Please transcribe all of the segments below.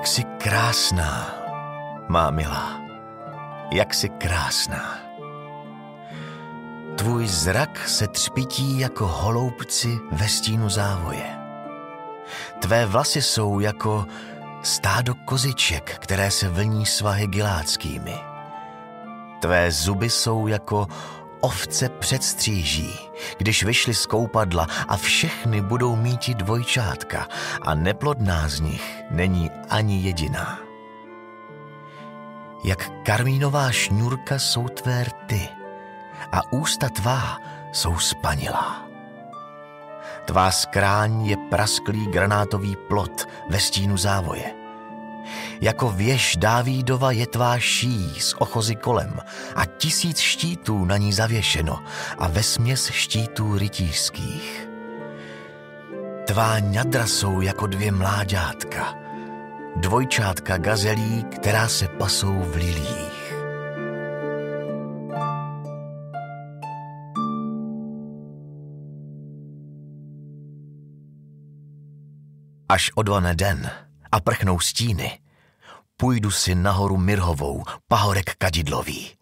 jsi krásná, má milá, jak jsi krásná. Tvůj zrak se třpytí jako holoubci ve stínu závoje. Tvé vlasy jsou jako stádo koziček, které se vlní svahy gileádskými. Tvé zuby jsou jako ovce před stříží, když vyšly z koupadla a všechny budou míti dvojčátka a neplodná z nich není ani jediná. Jak karmínová šňůrka jsou tvé rty a ústa tvá jsou spanilá. Tvá skráň je prasklý granátový plot ve stínu závoje. Jako věž Dávídova je tvá šíj s ochozy kolem a 1000 štítů na ní zavěšeno a vesměs štítů rytířských. Tvá ňadra jsou jako 2 mláďátka, dvojčátka gazelí, která se pasou v lilích. Až odvane den a prchnou stíny, půjdu si nahoru Mirhovou, pahorek kadidlový.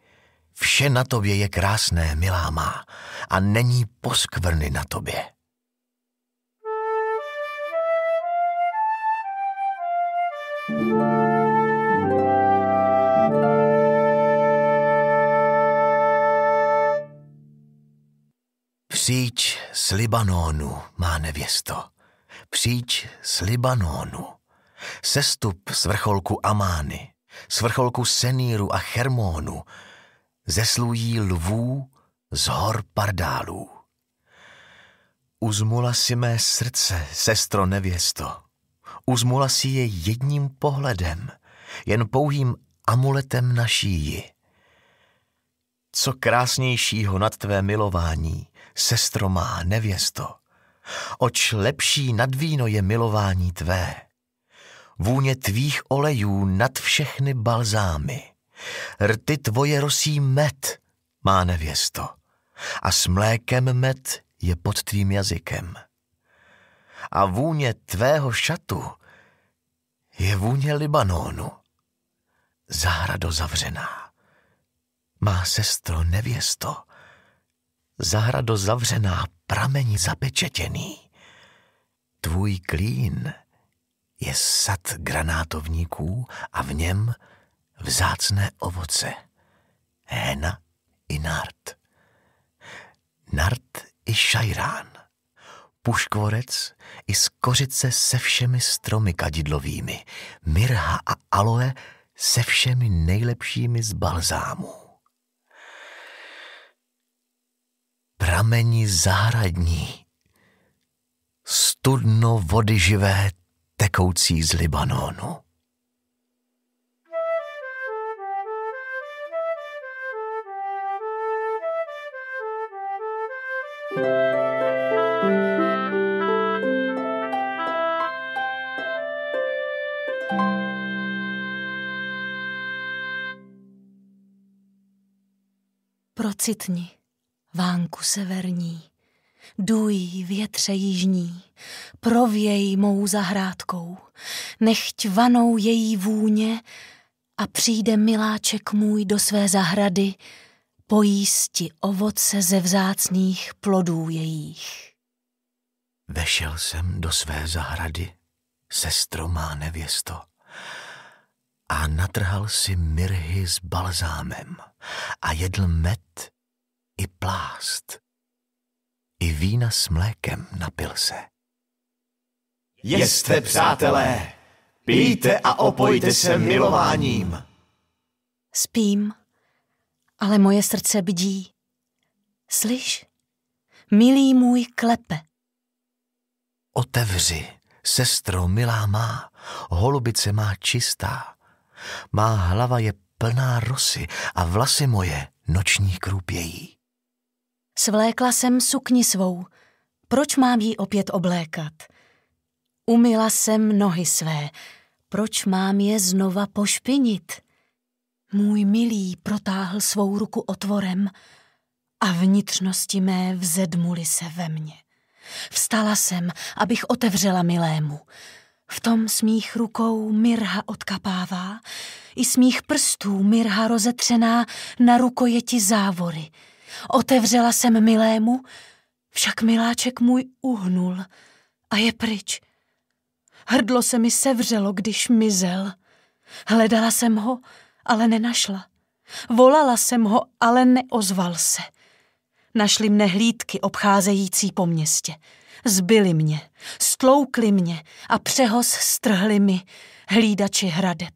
Vše na tobě je krásné, milá má, a není poskvrny na tobě. Přijď z Libanonu, má nevěsto, přijď z Libanonu. Sestup z vrcholku Amány, z vrcholku Seníru a Chermónu, ze slůjí lvů, z hor Pardálů. Uzmula si mé srdce, sestro nevěsto, uzmula si je jedním pohledem, jen pouhým amuletem na šíji. Co krásnějšího nad tvé milování, sestro má nevěsto, oč lepší nad víno je milování tvé. Vůně tvých olejů nad všechny balzámy. Rty tvoje rosí med, má nevěsto, a s mlékem med je pod tvým jazykem. A vůně tvého šatu je vůně Libanonu. Zahrado zavřená, má sestro nevěsto, zahrado zavřená, pramení zapečetěný. Tvůj klín je sad granátovníků a v něm vzácné ovoce, héna i nard. Nard i šajrán, puškvorec i skořice se všemi stromy kadidlovými, mirha a aloe se všemi nejlepšími z balzámů. Prameni zahradní, studno vody živé tekoucí z Libanonu. Procitni, vánku severní, duj větře jižní, prověj mou zahrádkou, nechť vanou její vůně a přijde miláček můj do své zahrady, pojísti ovoce ze vzácných plodů jejích. Vešel jsem do své zahrady, sestro má nevěsto, a natrhal si mirhy s balzámem a jedl med i plást. I vína s mlékem napil se. Jeste, přátelé, pijte a opojte se milováním. Spím, ale moje srdce bdí. Slyš, milý můj klepe. Otevři, sestro milá má, holubice má čistá. Má hlava je plná rosy a vlasy moje noční krůpějí. Svlékla jsem sukni svou, proč mám jí opět oblékat? Umyla jsem nohy své, proč mám je znova pošpinit? Můj milý protáhl svou ruku otvorem a vnitřnosti mé vzedmuly se ve mně. Vstala jsem, abych otevřela milému. V tom z mých rukou mirha odkapává, i z mých prstů mirha rozetřená na rukojeti závory. Otevřela jsem milému, však miláček můj uhnul a je pryč. Hrdlo se mi sevřelo, když mizel. Hledala jsem ho, ale nenašla. Volala jsem ho, ale neozval se. Našli mne hlídky obcházející po městě. Zbili mě, stloukli mě a přehoz strhli mi hlídači hradeb.